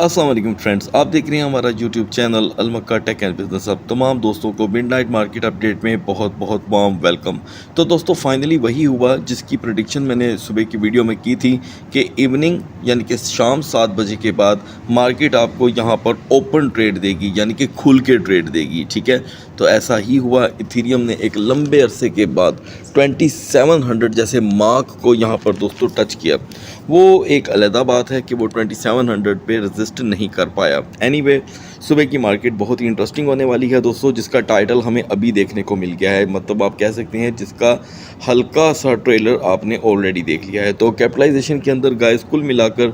अस्सलाम वालेकुम फ्रेंड्स, आप देख रहे हैं हमारा YouTube channel Almakka tech and business. अब तमाम दोस्तों को मिडनाइट मार्केट अपडेट में बहुत बहुत वार्म वेलकम। तो दोस्तों फाइनली वही हुआ जिसकी प्रेडिक्शन मैंने सुबह की वीडियो में की थी कि इवनिंग यानी कि शाम 7 बजे के बाद मार्केट आपको यहाँ पर ओपन ट्रेड देगी, यानी कि खुल के ट्रेड देगी। ठीक है, तो ऐसा ही हुआ। इथेरियम ने एक लंबे अरसे के बाद 2700 जैसे मार्क को यहाँ पर दोस्तों टच किया। वो एक अलग बात है कि वो 2700 पे रजिस्ट नहीं कर पाया। एनीवे, सुबह की मार्केट बहुत ही इंटरेस्टिंग होने वाली है दोस्तों, जिसका टाइटल हमें अभी देखने को मिल गया है। मतलब आप कह सकते हैं जिसका हल्का सा ट्रेलर आपने ऑलरेडी देख लिया है। तो कैपिटलाइजेशन के अंदर गाइस कुल मिलाकर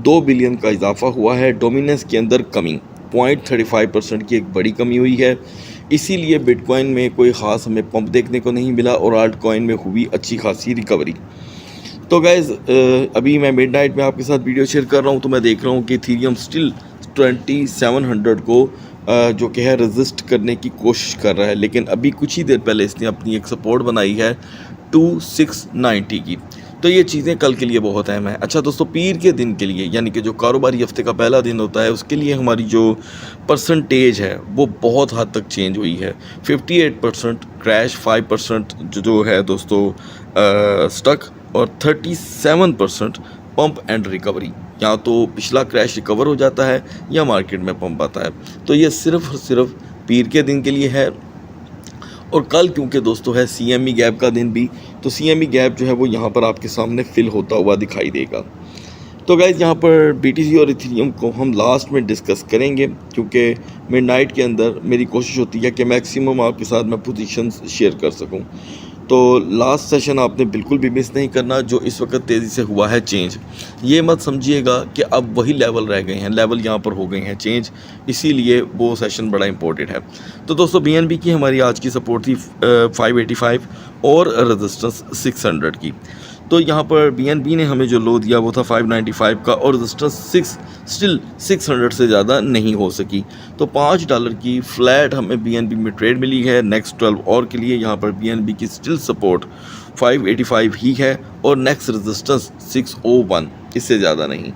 2 बिलियन का इजाफा हुआ है। डोमिनेंस के अंदर कमी 0.35% की एक बड़ी कमी हुई है। इसीलिए बिटकॉइन में कोई ख़ास हमें पंप देखने को नहीं मिला और आल्ट कॉइन में हुई अच्छी खासी रिकवरी। तो गाइज़ अभी मैं मिडनाइट में आपके साथ वीडियो शेयर कर रहा हूँ, तो मैं देख रहा हूँ कि इथेरियम स्टिल 2700 को जो कि है रजिस्ट करने की कोशिश कर रहा है। लेकिन अभी कुछ ही देर पहले इसने अपनी एक सपोर्ट बनाई है 2690 की। तो ये चीज़ें कल के लिए बहुत अहम है। अच्छा दोस्तों, पीर के दिन के लिए यानी कि जो कारोबारी हफ्ते का पहला दिन होता है, उसके लिए हमारी जो परसेंटेज है वो बहुत हद तक चेंज हुई है। 58% क्रैश, 5% जो है दोस्तों स्टक और 37% पंप एंड रिकवरी। या तो पिछला क्रैश रिकवर हो जाता है या मार्केट में पंप आता है। तो ये सिर्फ और सिर्फ पीर के दिन के लिए है। और कल क्योंकि दोस्तों है CME गैप का दिन भी, तो CME गैप जो है वो यहाँ पर आपके सामने फिल होता हुआ दिखाई देगा। तो गाइज़ यहाँ पर BTC और इथेरियम को हम लास्ट में डिस्कस करेंगे, क्योंकि मिडनाइट के अंदर मेरी कोशिश होती है कि मैक्सिमम आपके साथ मैं पोजीशंस शेयर कर सकूँ। तो लास्ट सेशन आपने बिल्कुल भी मिस नहीं करना, जो इस वक्त तेज़ी से हुआ है चेंज। ये मत समझिएगा कि अब वही लेवल रह गए हैं, लेवल यहाँ पर हो गए हैं चेंज, इसीलिए वो सेशन बड़ा इंपॉर्टेंट है। तो दोस्तों BNB की हमारी आज की सपोर्ट थी 585 और रेजिस्टेंस 600 की। तो यहाँ पर BNB ने हमें जो लो दिया वो था 595 का और रेजिस्टेंस स्टिल 600 से ज़्यादा नहीं हो सकी। तो $5 की फ्लैट हमें BNB में ट्रेड मिली है नेक्स्ट 12 और के लिए। यहाँ पर BNB की स्टिल सपोर्ट 585 ही है और नेक्स्ट रेजिस्टेंस 601, इससे ज़्यादा नहीं।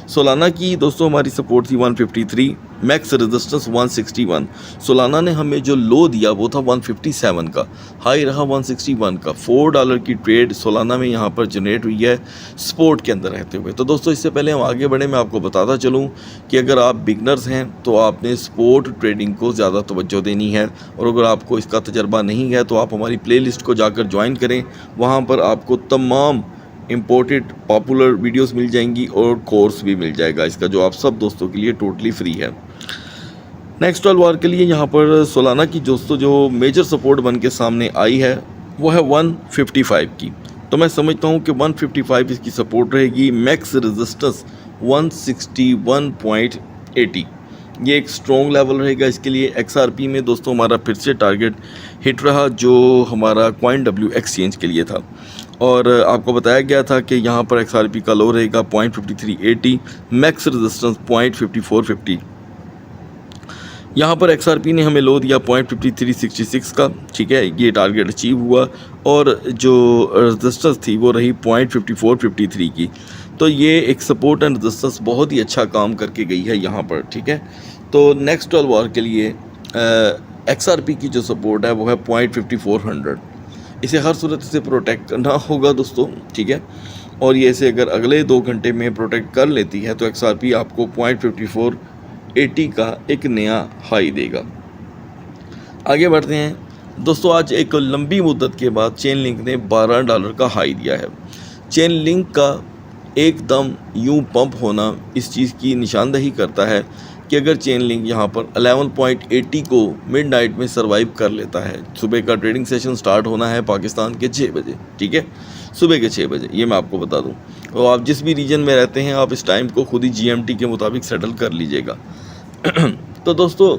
सोलाना की दोस्तों हमारी सपोर्ट थी 153, मैक्स रेजिस्टेंस 161। सोलाना ने हमें जो लो दिया वो था 157 का, हाई रहा 161 का। $4 की ट्रेड सोलाना में यहाँ पर जनरेट हुई है स्पोर्ट के अंदर रहते हुए। तो दोस्तों इससे पहले हम आगे बढ़े, मैं आपको बताता चलूँ कि अगर आप बिगनर्स हैं तो आपने स्पोर्ट ट्रेडिंग को ज़्यादा तवज्जो देनी है, और अगर आपको इसका तजर्बा नहीं है तो आप हमारी प्लेलिस्ट को जाकर ज्वाइन करें। वहाँ पर आपको तमाम इम्पोर्टेड पॉपुलर वीडियोस मिल जाएंगी और कोर्स भी मिल जाएगा इसका, जो आप सब दोस्तों के लिए टोटली फ्री है। नेक्स्ट 12 आवर के लिए यहाँ पर सोलाना की दोस्तों जो मेजर सपोर्ट बन के सामने आई है वो है 155 की। तो मैं समझता हूँ कि 155 इसकी सपोर्ट रहेगी। मैक्स रेजिस्टेंस 161.80, ये एक स्ट्रॉन्ग लेवल रहेगा इसके लिए। XRP में दोस्तों हमारा फिर से टारगेट हिट रहा, जो हमारा CoinW एक्सचेंज के लिए था, और आपको बताया गया था कि यहाँ पर XRP का लो रहेगा 0.5380, मैक्स रेजिस्टेंस 0.5450। यहाँ पर XRP ने हमें लो दिया 0.5366 का। ठीक है, ये टारगेट अचीव हुआ और जो रेजिस्टेंस थी वो रही 0.5453 की। तो ये एक सपोर्ट एंड रेजिस्टेंस बहुत ही अच्छा काम करके गई है यहाँ पर। ठीक है, तो नेक्स्ट 12 आवर के लिए XRP की जो सपोर्ट है वो है 0.5400। इसे हर सूरत से प्रोटेक्ट करना होगा दोस्तों। ठीक है, और ये इसे अगर अगले 2 घंटे में प्रोटेक्ट कर लेती है तो XRP आपको 0.5480 का एक नया हाई देगा। आगे बढ़ते हैं दोस्तों। आज एक लंबी मुद्दत के बाद चेन लिंक ने $12 का हाई दिया है। चेन लिंक का एकदम यूं पंप होना इस चीज़ की निशानदही करता है कि अगर चेन लिंक यहाँ पर 11.80 को मिडनाइट में सरवाइव कर लेता है। सुबह का ट्रेडिंग सेशन स्टार्ट होना है पाकिस्तान के 6 बजे। ठीक है, सुबह के 6 बजे, ये मैं आपको बता दूं। और आप जिस भी रीजन में रहते हैं आप इस टाइम को खुद ही GMT के मुताबिक सेटल कर लीजिएगा। तो दोस्तों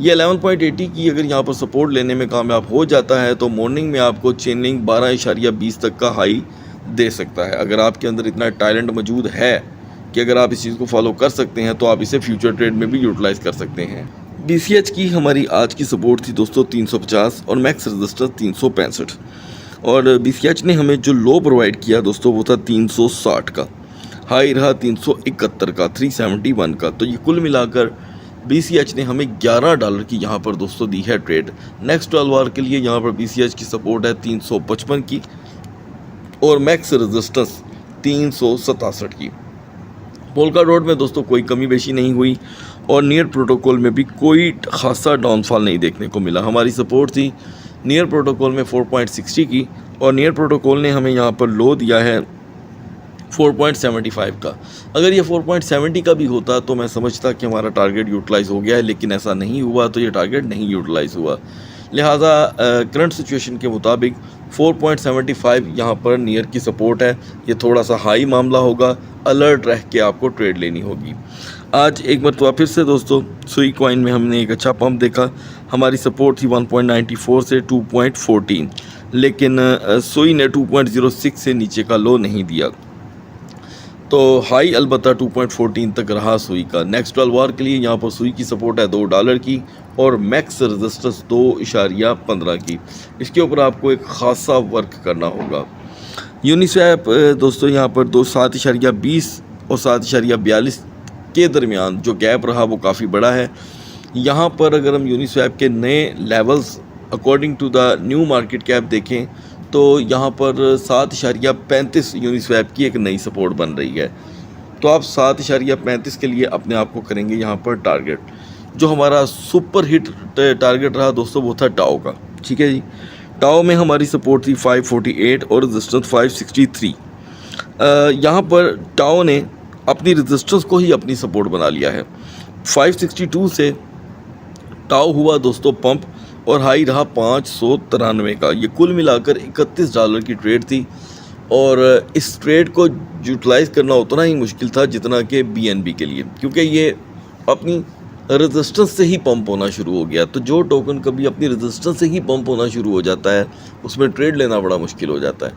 ये 11.80 की अगर यहाँ पर सपोर्ट लेने में कामयाब हो जाता है तो मॉर्निंग में आपको चेन लिंक 12.20 तक का हाई दे सकता है। अगर आपके अंदर इतना टैलेंट मौजूद है कि अगर आप इस चीज़ को फॉलो कर सकते हैं तो आप इसे फ्यूचर ट्रेड में भी यूटिलाइज़ कर सकते हैं। BCH की हमारी आज की सपोर्ट थी दोस्तों 350 और मैक्स रेजिस्टेंस 365। और BCH ने हमें जो लो प्रोवाइड किया दोस्तों वो था 360 का, हाई रहा 371 का, 371 का। तो ये कुल मिलाकर BCH ने हमें $11 की यहाँ पर दोस्तों दी है ट्रेड। नेक्स्ट 12 आवर के लिए यहाँ पर BCH की सपोर्ट है 355 की और मैक्स रेजिस्टेंस 367 की। पोल्का डॉट में दोस्तों कोई कमी बेशी नहीं हुई और नियर प्रोटोकॉल में भी कोई खासा डाउनफॉल नहीं देखने को मिला। हमारी सपोर्ट थी नियर प्रोटोकॉल में 4.60 की और नियर प्रोटोकॉल ने हमें यहाँ पर लो दिया है 4.75 का। अगर ये 4.70 का भी होता तो मैं समझता कि हमारा टारगेट यूटिलाइज हो गया है, लेकिन ऐसा नहीं हुआ, तो ये टारगेट नहीं यूटिलाइज हुआ। लिहाजा करंट सिचुएशन के मुताबिक 4.75 यहाँ पर नियर की सपोर्ट है। ये थोड़ा सा हाई मामला होगा, अलर्ट रह के आपको ट्रेड लेनी होगी। आज एक मरतबा फिर से दोस्तों सुई कॉइन में हमने एक अच्छा पंप देखा। हमारी सपोर्ट थी 1.94 से 2.14, लेकिन सुई ने 2.06 से नीचे का लो नहीं दिया, तो हाई अलबत्ता 2.14 तक रहा सुई का। नेक्स्ट 12 आवर के लिए यहाँ पर सुई की सपोर्ट है $2 की और मैक्स रेजिस्टेंस 2.15 की। इसके ऊपर आपको एक खासा वर्क करना होगा। यूनिस्वैप दोस्तों यहाँ पर 7.20 और 7.42 के दरमियान जो गैप रहा वो काफ़ी बड़ा है। यहाँ पर अगर हम यूनिस्वैप के नए levels according to the new market cap देखें तो यहाँ पर 7.35 यूनिस्वैप की एक नई सपोर्ट बन रही है। तो आप 7.35 के लिए अपने आप को करेंगे यहाँ पर टारगेट। जो हमारा सुपर हिट टारगेट रहा दोस्तों वो था टाओ का, ठीक है जी। टाओ में हमारी सपोर्ट थी 548 और रेजिस्टेंस 563। यहाँ पर टाओ ने अपनी रेजिस्टेंस को ही अपनी सपोर्ट बना लिया है। 562 से टाओ हुआ दोस्तों पंप और हाई रहा 593 का। ये कुल मिलाकर $31 की ट्रेड थी और इस ट्रेड को यूटिलाइज़ करना उतना ही मुश्किल था जितना कि BNB के लिए, क्योंकि ये अपनी रेजिस्टेंस से ही पंप होना शुरू हो गया। तो जो टोकन कभी अपनी रेजिस्टेंस से ही पंप होना शुरू हो जाता है उसमें ट्रेड लेना बड़ा मुश्किल हो जाता है।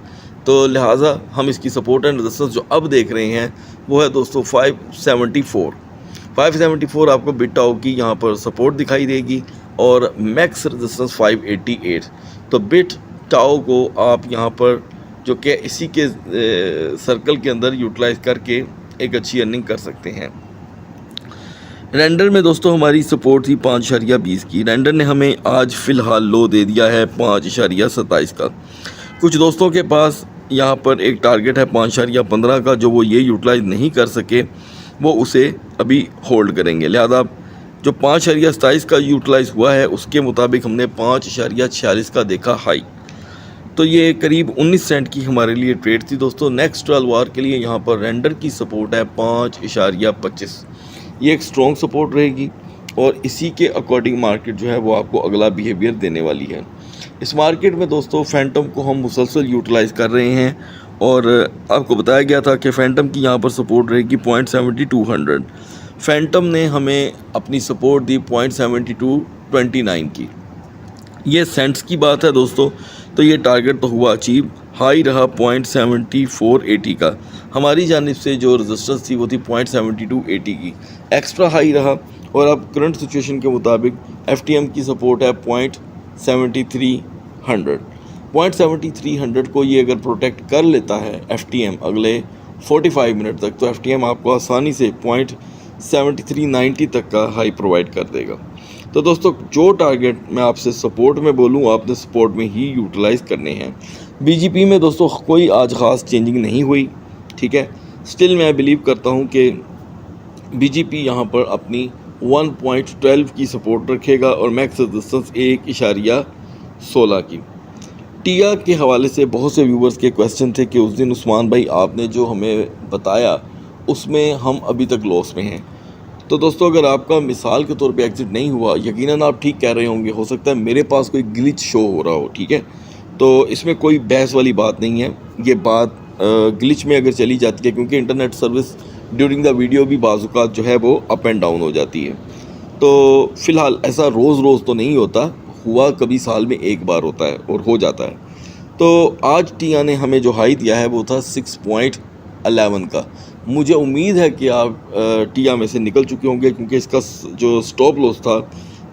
तो लिहाजा हम इसकी सपोर्ट एंड रेजिस्टेंस जो अब देख रहे हैं वो है दोस्तों 574 आपको बिट टाओ की यहाँ पर सपोर्ट दिखाई देगी और मैक्स रेजिस्टेंस 588। तो बिट टाओ को आप यहाँ पर जो कि इसी के सर्कल के अंदर यूटिलाइज करके एक अच्छी अर्निंग कर सकते हैं। रेंडर में दोस्तों हमारी सपोर्ट थी 5.20 की। रेंडर ने हमें आज फ़िलहाल लो दे दिया है 5.27 का। कुछ दोस्तों के पास यहाँ पर एक टारगेट है 5.15 का, जो वो ये यूटिलाइज नहीं कर सके वो उसे अभी होल्ड करेंगे। लिहाजा जो 5.27 का यूटिलाइज हुआ है उसके मुताबिक हमने 5.46 का देखा हाई। तो ये करीब 19 सेंट की हमारे लिए ट्रेड थी दोस्तों। नेक्स्ट 12 आवर के लिए यहाँ पर रेंडर की सपोर्ट है 5.25। ये एक स्ट्रॉन्ग सपोर्ट रहेगी और इसी के अकॉर्डिंग मार्केट जो है वो आपको अगला बिहेवियर देने वाली है। इस मार्केट में दोस्तों फैंटम को हम मुसलसल यूटिलाइज कर रहे हैं और आपको बताया गया था कि फैंटम की यहाँ पर सपोर्ट रहेगी 0.7200। फैंटम ने हमें अपनी सपोर्ट दी 0.7229 की। ये सेंट्स की बात है दोस्तों। तो ये टारगेट तो हुआ अचीव, हाई रहा 0.7480 का। हमारी जानिब से जो रेजिस्टेंस थी वो थी 0.7280 की, एक्स्ट्रा हाई रहा। और अब करंट सिचुएशन के मुताबिक FTM की सपोर्ट है 0.7300। 0.7300 को ये अगर प्रोटेक्ट कर लेता है FTM अगले 45 मिनट तक, तो FTM आपको आसानी से 0.7390 तक का हाई प्रोवाइड कर देगा। तो दोस्तों जो टारगेट मैं आपसे सपोर्ट में बोलूँ आपने सपोर्ट में ही यूटिलाइज करने हैं। BGP में दोस्तों कोई आज ख़ास चेंजिंग नहीं हुई, ठीक है। स्टिल मैं बिलीव करता हूँ कि BGP यहाँ पर अपनी 1.12 की सपोर्ट रखेगा और मैक्स रेजिस्टेंस 1.16 की। टिया के हवाले से बहुत से व्यूवर्स के क्वेश्चन थे कि उस दिन उस्मान भाई आपने जो हमें बताया उसमें हम अभी तक लॉस में हैं। तो दोस्तों अगर आपका मिसाल के तौर पे एग्जिट नहीं हुआ, यकीनन आप ठीक कह रहे होंगे, हो सकता है मेरे पास कोई ग्लिच शो हो रहा हो, ठीक है। तो इसमें कोई बहस वाली बात नहीं है। ये बात ग्लिच में अगर चली जाती है, क्योंकि internet service during the video भी बाज़-औक़ात जो है वो अप एंड डाउन हो जाती है। तो फ़िलहाल ऐसा रोज़ तो नहीं होता, हुआ कभी साल में एक बार होता है और हो जाता है। तो आज टिया ने हमें जो हाई दिया है वो था 6.11 का। मुझे उम्मीद है कि आप टिया में से निकल चुके होंगे, क्योंकि इसका जो स्टॉप लॉस था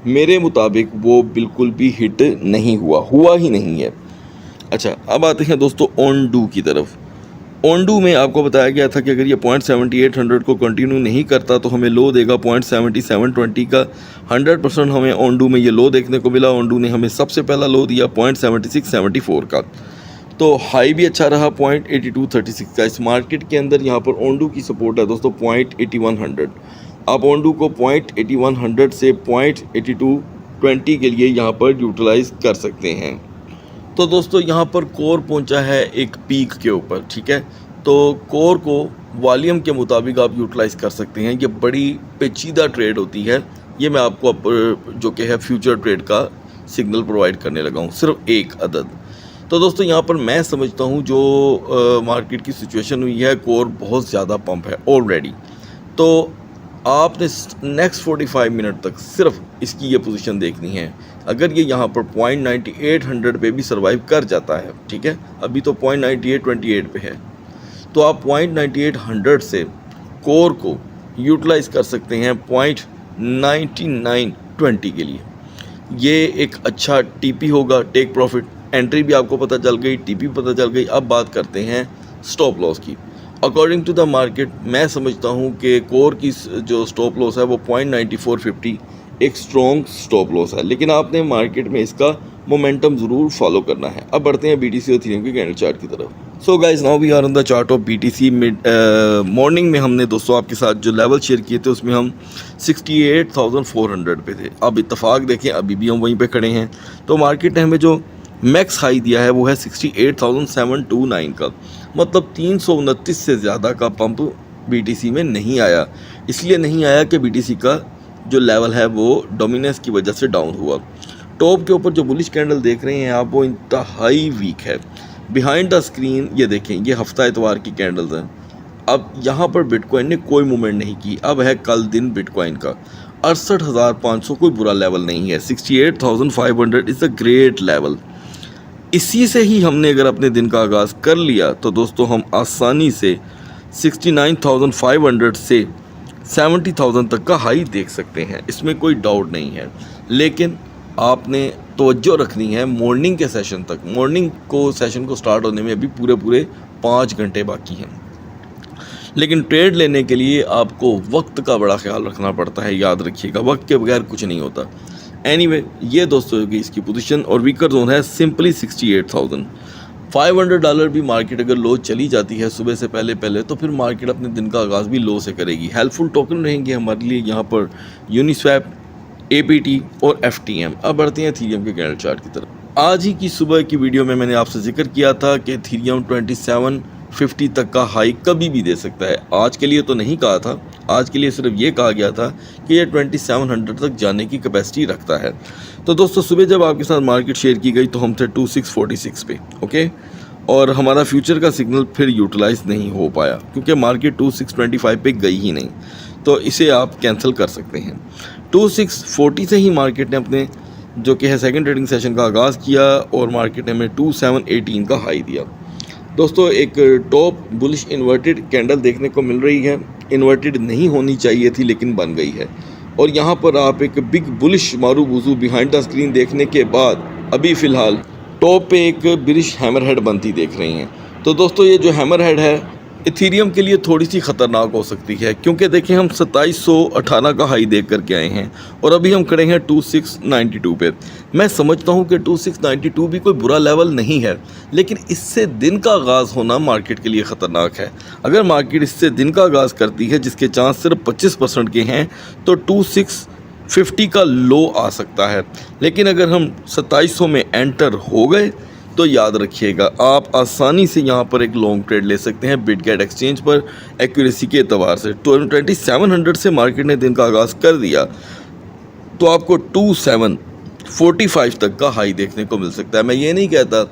मेरे मुताबिक वो बिल्कुल भी हिट नहीं हुआ ही नहीं है। अच्छा, अब आते हैं दोस्तों ओंडू की तरफ। ओंडू में आपको बताया गया था कि अगर ये 0.7800 को कंटिन्यू नहीं करता तो हमें लो देगा 0.7720 का। 100% हमें ओंडू में ये लो देखने को मिला। ओंडू ने हमें सबसे पहला लो दिया 0.7674 का, तो हाई भी अच्छा रहा 0.8236 का। इस मार्केट के अंदर यहाँ पर ओंडू की सपोर्ट है दोस्तों 0.8100। आप ओंडू को 0.8100 से 0.8220 के लिए यहाँ पर यूटिलाइज़ कर सकते हैं। तो दोस्तों यहाँ पर कोर पहुँचा है एक पीक के ऊपर, ठीक है। तो कोर को वॉल्यूम के मुताबिक आप यूटिलाइज़ कर सकते हैं। ये बड़ी पेचीदा ट्रेड होती है। ये मैं आपको अब जो कि है फ्यूचर ट्रेड का सिग्नल प्रोवाइड करने लगा हूँ, सिर्फ एक अदद। तो दोस्तों यहाँ पर मैं समझता हूँ जो मार्केट की सिचुएशन हुई है, कोर बहुत ज़्यादा पंप है ऑलरेडी। तो आपने नेक्स्ट 45 मिनट तक सिर्फ इसकी ये पोजीशन देखनी है। अगर ये यहाँ पर 0.9800 पे भी सर्वाइव कर जाता है, ठीक है, अभी तो 0.9828 पे है, तो आप 0.9800 से कोर को यूटिलाइज कर सकते हैं 0.9920 के लिए। ये एक अच्छा टीपी होगा, टेक प्रॉफिट। एंट्री भी आपको पता चल गई, टीपी पता चल गई। अब बात करते हैं स्टॉप लॉस की। अकॉर्डिंग टू द मार्केट मैं समझता हूँ कि कोर की जो स्टॉप लॉस है वो 0.9450 एक स्ट्रॉन्ग स्टॉप लॉस है, लेकिन आपने मार्केट में इसका मोमेंटम ज़रूर फॉलो करना है। अब बढ़ते हैं बीटीसी और इथेरियम के कैंडल चार्ट की तरफ। So guys, now we are on the chart of BTC. Morning में हमने दोस्तों आपके साथ जो लेवल शेयर किए थे उसमें हम 68,400 पे थे। अब इत्तफाक देखें, अभी भी हम वहीं पे खड़े हैं। तो मार्केट ने हमें जो मैक्स हाई दिया है वो है 68,729 का, मतलब 329 से ज़्यादा का पंप बीटीसी में नहीं आया। इसलिए नहीं आया कि बीटीसी का जो लेवल है वो डोमिनेंस की वजह से डाउन हुआ। टॉप के ऊपर जो बुलिश कैंडल देख रहे हैं आप, वो इंतहाई वीक है। बिहाइंड द स्क्रीन ये देखें, ये हफ्ता इतवार की कैंडल्स हैं। अब यहाँ पर बिटकॉइन ने कोई मूवमेंट नहीं की। अब है कल दिन बिटकॉइन का 68,500 कोई बुरा लेवल नहीं है। 68,500 इज़ अ ग्रेट लेवल। इसी से ही हमने अगर अपने दिन का आगाज़ कर लिया तो दोस्तों हम आसानी से 69,500 से 70,000 तक का हाई देख सकते हैं, इसमें कोई डाउट नहीं है। लेकिन आपने तवज्जो रखनी है मॉर्निंग के सेशन तक। मॉर्निंग को सेशन को स्टार्ट होने में अभी पूरे 5 घंटे बाकी हैं। लेकिन ट्रेड लेने के लिए आपको वक्त का बड़ा ख्याल रखना पड़ता है, याद रखिएगा, वक्त के बगैर कुछ नहीं होता। एनीवे, ये दोस्तों की इसकी पोजीशन और वीकर जोन है सिंपली 68,500 डॉलर भी मार्केट अगर लो चली जाती है सुबह से पहले तो फिर मार्केट अपने दिन का आगाज़ भी लो से करेगी। हेल्पफुल टोकन रहेंगे हमारे लिए यहाँ पर यूनिस्वैप, एपीटी और एफटीएम। अब बढ़ते हैं इथेरियम के कैंडल चार्ट की तरफ। आज ही की सुबह की वीडियो में मैंने आपसे जिक्र किया था कि इथेरियम 2750 तक का हाई कभी भी दे सकता है। आज के लिए तो नहीं कहा था, आज के लिए सिर्फ ये कहा गया था कि ये 2700 तक जाने की कैपेसिटी रखता है। तो दोस्तों सुबह जब आपके साथ मार्केट शेयर की गई तो हम थे 2646 पे, ओके, और हमारा फ्यूचर का सिग्नल फिर यूटिलाइज नहीं हो पाया क्योंकि मार्केट 2625 पे गई ही नहीं। तो इसे आप कैंसिल कर सकते हैं। 2640 से ही मार्केट ने अपने जो कि है सेकंड ट्रेडिंग सेशन का आगाज़ किया और मार्केट ने हमें 2718 का हाई दिया। दोस्तों एक टॉप बुलिश इन्वर्टेड कैंडल देखने को मिल रही है। इन्वर्टेड नहीं होनी चाहिए थी लेकिन बन गई है। और यहाँ पर आप एक big bullish marubozu behind the screen देखने के बाद अभी फ़िलहाल टॉप पे एक बिरिश हैमरहेड बनती देख रही हैं। तो दोस्तों ये जो हैमरहेड है इथेरियम के लिए थोड़ी सी ख़तरनाक हो सकती है क्योंकि देखें हम 2718 का हाई देख करके आए हैं और अभी हम खड़े हैं 2692 पे। मैं समझता हूं कि 2692 भी कोई बुरा लेवल नहीं है, लेकिन इससे दिन का आगाज़ होना मार्केट के लिए ख़तरनाक है। अगर मार्केट इससे दिन का आगाज़ करती है जिसके चांस सिर्फ 25% के हैं तो 2650 का लो आ सकता है। लेकिन अगर हम 2700 में एंटर हो गए तो याद रखिएगा आप आसानी से यहाँ पर एक लॉन्ग ट्रेड ले सकते हैं बिटगेट एक्सचेंज पर एक्यूरेसी के एतबार से। 2700 से मार्केट ने दिन का आगाज़ कर दिया तो आपको 2745 तक का हाई देखने को मिल सकता है। मैं ये नहीं कहता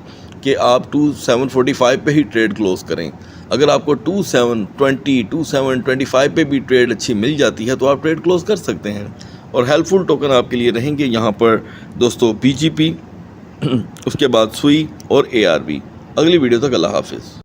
कि आप 2745 पे ही ट्रेड क्लोज करें। अगर आपको 2720 2725 पे भी ट्रेड अच्छी मिल जाती है तो आप ट्रेड क्लोज कर सकते हैं। और हेल्पफुल टोकन आपके लिए रहेंगे यहाँ पर दोस्तों BGP, उसके बाद सुई और ARB। अगली वीडियो तक अल्लाह हाफिज़।